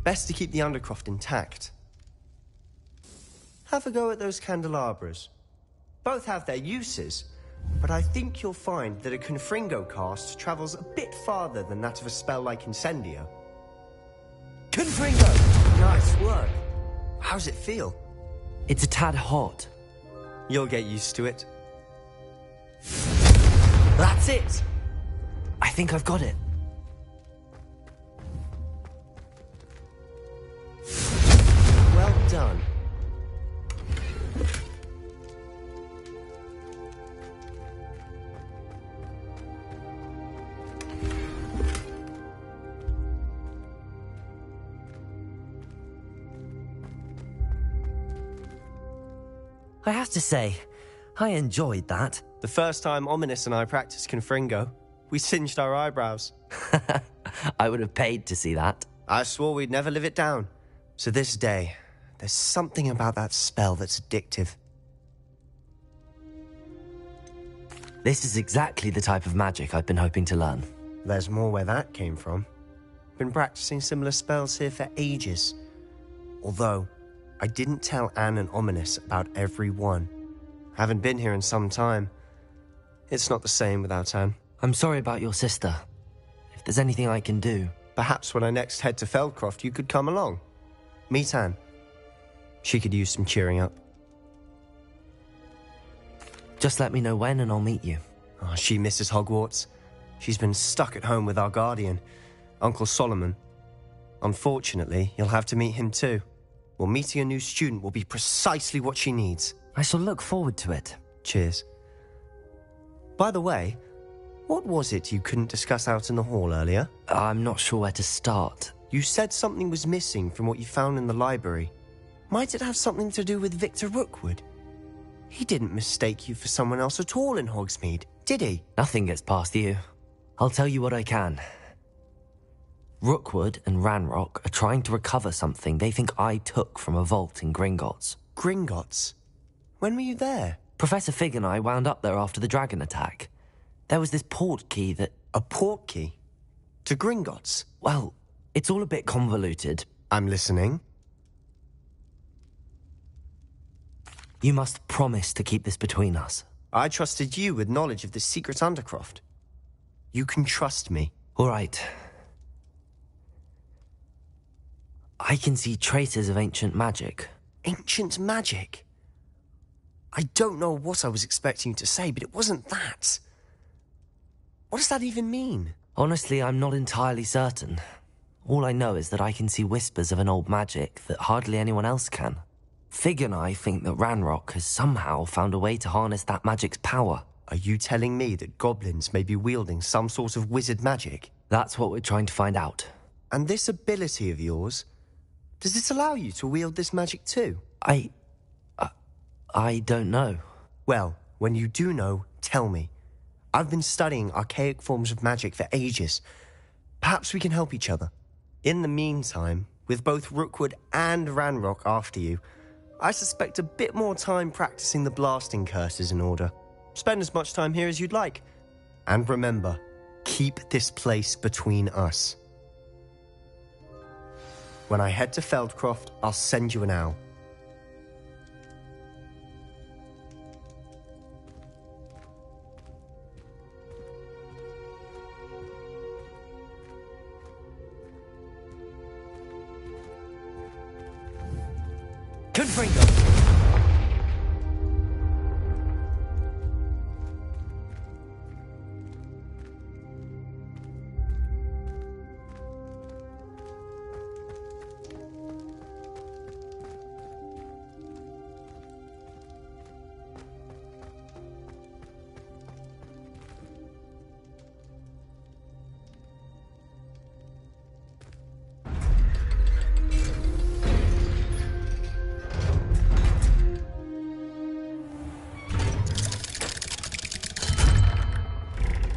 Best to keep the Undercroft intact. Have a go at those candelabras. Both have their uses, but I think you'll find that a Confringo cast travels a bit farther than that of a spell like Incendio. Confringo! Nice work. How's it feel? It's a tad hot. You'll get used to it. That's it! I think I've got it. I have to say, I enjoyed that. The first time Ominous and I practiced Confringo, we singed our eyebrows. I would have paid to see that. I swore we'd never live it down. So this day, there's something about that spell that's addictive. This is exactly the type of magic I've been hoping to learn. There's more where that came from. Been practicing similar spells here for ages. Although, I didn't tell Anne and Ominous about every one. Haven't been here in some time. It's not the same without Anne. I'm sorry about your sister. If there's anything I can do... Perhaps when I next head to Feldcroft, you could come along. Meet Anne. She could use some cheering up. Just let me know when and I'll meet you. Oh, she misses Hogwarts. She's been stuck at home with our guardian, Uncle Solomon. Unfortunately, you'll have to meet him too. Well, meeting a new student will be precisely what she needs. I shall look forward to it. Cheers. By the way, what was it you couldn't discuss out in the hall earlier? I'm not sure where to start. You said something was missing from what you found in the library. Might it have something to do with Victor Rookwood? He didn't mistake you for someone else at all in Hogsmeade, did he? Nothing gets past you. I'll tell you what I can. Rookwood and Ranrock are trying to recover something they think I took from a vault in Gringotts. Gringotts? When were you there? Professor Fig and I wound up there after the dragon attack. There was this port key that... A port key? To Gringotts? Well, it's all a bit convoluted. I'm listening. You must promise to keep this between us. I trusted you with knowledge of the secret Undercroft. You can trust me. All right. I can see traces of ancient magic. Ancient magic? I don't know what I was expecting you to say, but it wasn't that. What does that even mean? Honestly, I'm not entirely certain. All I know is that I can see whispers of an old magic that hardly anyone else can. Fig and I think that Ranrock has somehow found a way to harness that magic's power. Are you telling me that goblins may be wielding some sort of wizard magic? That's what we're trying to find out. And this ability of yours, does it allow you to wield this magic too? I don't know. Well, when you do know, tell me. I've been studying archaic forms of magic for ages. Perhaps we can help each other. In the meantime, with both Rookwood and Ranrock after you, I suspect a bit more time practicing the blasting curse is in order. Spend as much time here as you'd like. And remember, keep this place between us. When I head to Feldcroft, I'll send you an owl. Confringo!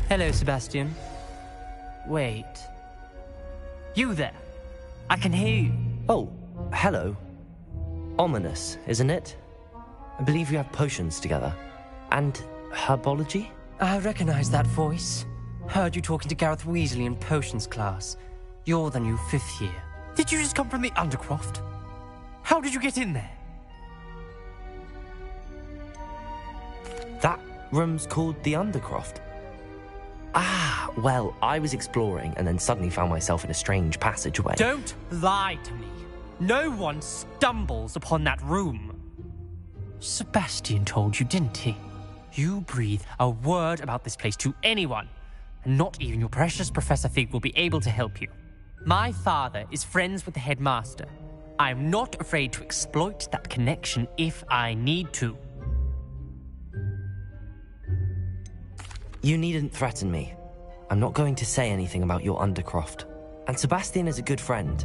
Hello, Sebastian. Wait. You there? I can hear you. Oh, hello. Ominous, isn't it? I believe you have potions together. And herbology? I recognize that voice. Heard you talking to Gareth Weasley in potions class. You're the new 5th year. Did you just come from the Undercroft? How did you get in there? That room's called the Undercroft. Ah, well, I was exploring and then suddenly found myself in a strange passageway. Don't lie to me. No one stumbles upon that room. Sebastian told you, didn't he? You breathe a word about this place to anyone, and not even your precious Professor Fig will be able to help you. My father is friends with the headmaster. I'm not afraid to exploit that connection if I need to. You needn't threaten me. I'm not going to say anything about your Undercroft. And Sebastian is a good friend.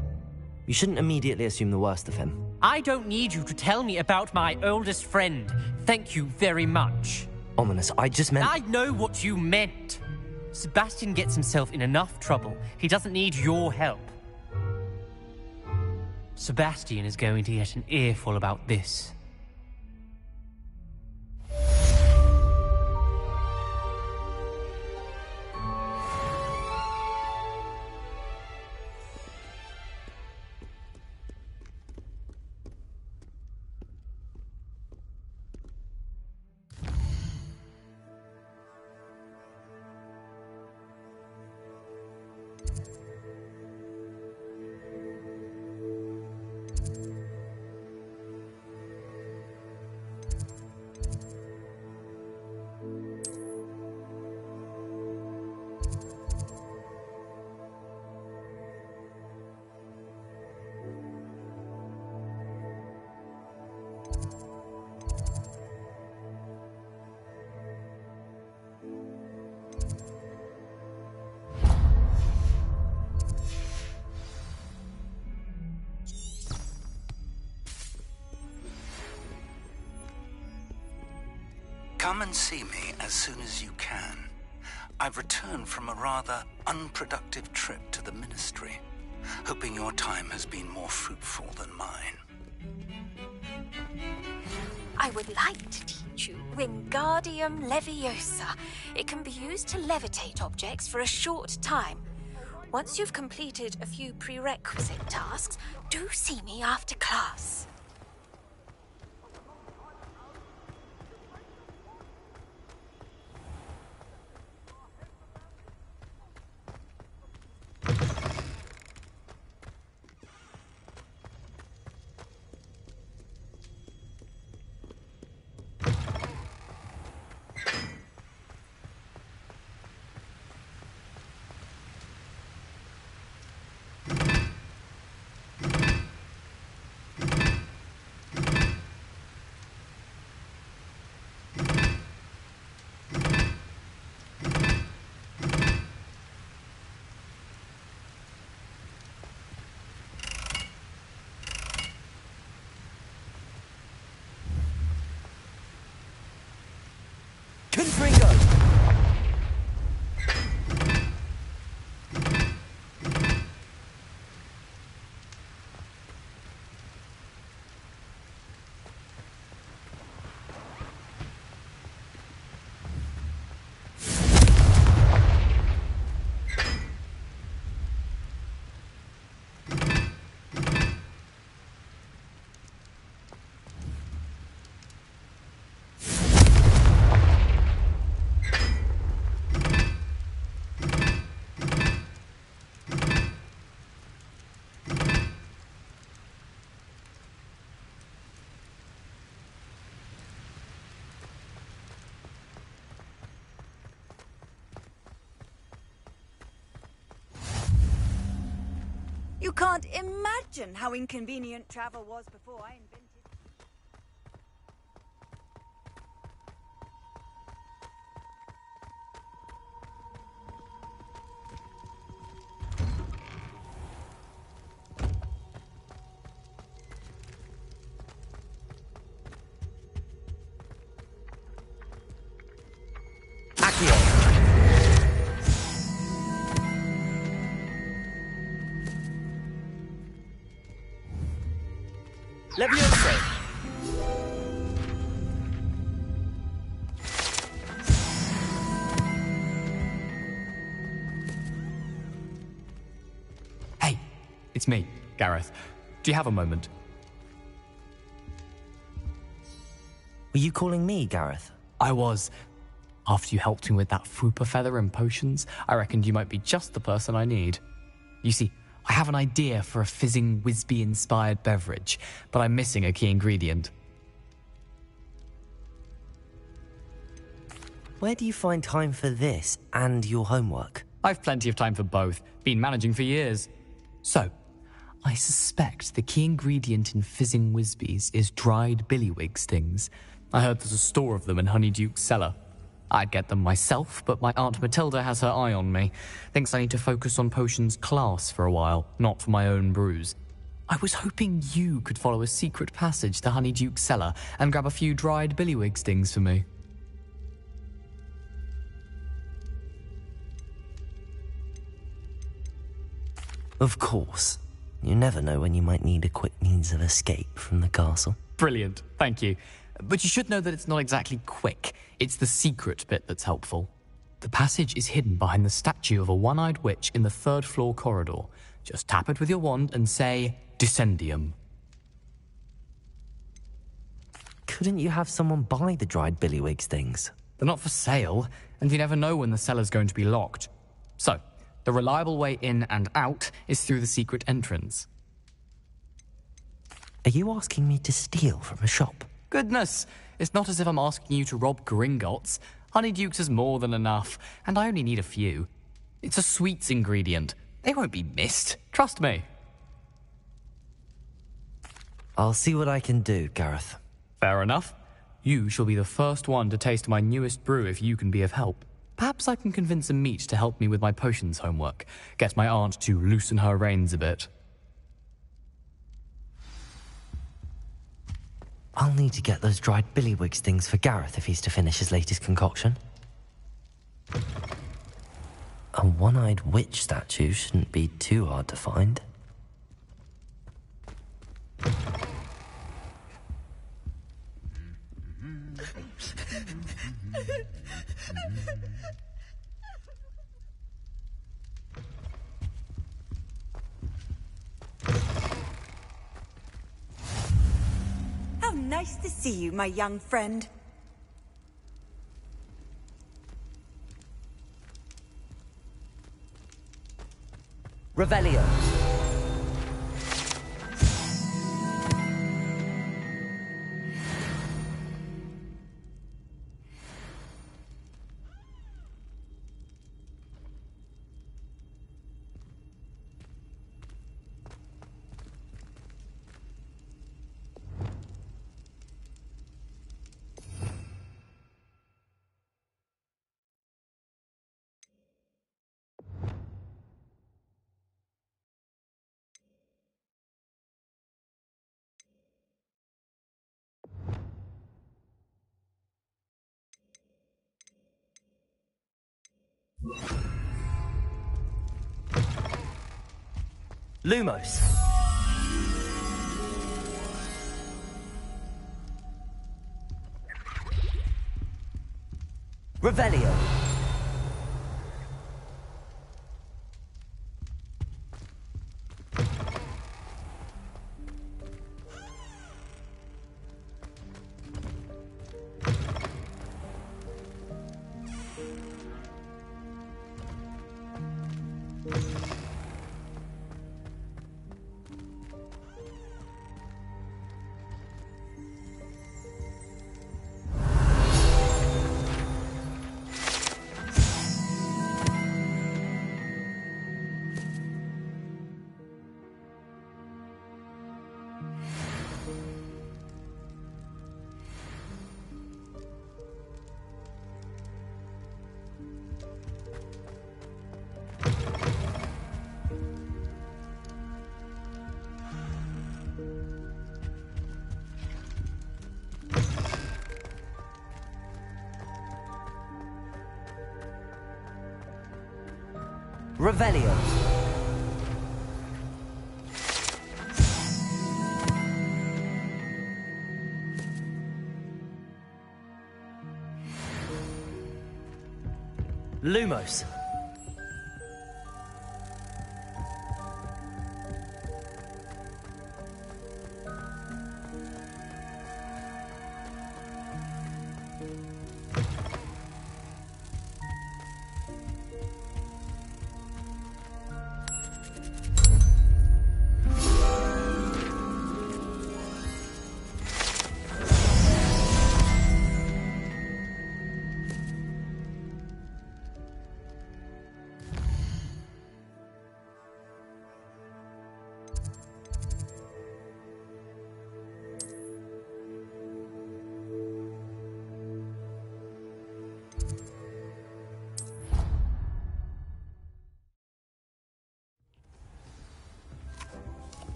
You shouldn't immediately assume the worst of him. I don't need you to tell me about my oldest friend. Thank you very much. Ominous, I just meant... I know what you meant. Sebastian gets himself in enough trouble. He doesn't need your help. Sebastian is going to get an earful about this. Come and see me as soon as you can. I've returned from a rather unproductive trip to the Ministry, hoping your time has been more fruitful than mine. I would like to teach you Wingardium Leviosa. It can be used to levitate objects for a short time. Once you've completed a few prerequisite tasks, do see me after class. Confringo! You can't imagine how inconvenient travel was before I invented... Leviosa! Hey, it's me, Gareth. Do you have a moment? Were you calling me, Gareth? I was. After you helped me with that Fupa feather and potions, I reckoned you might be just the person I need. You see, I have an idea for a fizzing Wisby-inspired beverage, but I'm missing a key ingredient. Where do you find time for this and your homework? I've plenty of time for both. Been managing for years. So, I suspect the key ingredient in fizzing Wisbies is dried billywig stings. I heard there's a store of them in Honeyduke's cellar. I'd get them myself, but my Aunt Matilda has her eye on me. Thinks I need to focus on potions class for a while, not for my own brews. I was hoping you could follow a secret passage to Honeyduke's cellar and grab a few dried billywig stings for me. Of course. You never know when you might need a quick means of escape from the castle. Brilliant, thank you. But you should know that it's not exactly quick. It's the secret bit that's helpful. The passage is hidden behind the statue of a one-eyed witch in the third-floor corridor. Just tap it with your wand and say, Descendium. Couldn't you have someone buy the dried billywig stings? They're not for sale, and you never know when the cellar's going to be locked. So, the reliable way in and out is through the secret entrance. Are you asking me to steal from a shop? Goodness, it's not as if I'm asking you to rob Gringotts. Honeyduke's is more than enough, and I only need a few. It's a sweets ingredient. They won't be missed. Trust me. I'll see what I can do, Gareth. Fair enough. You shall be the first one to taste my newest brew if you can be of help. Perhaps I can convince a meat to help me with my potions homework. Get my aunt to loosen her reins a bit. I'll need to get those dried billywig stings for Gareth if he's to finish his latest concoction. A one-eyed witch statue shouldn't be too hard to find. How nice to see you, my young friend. Revelio. Lumos. Revelio. Revelio. Lumos.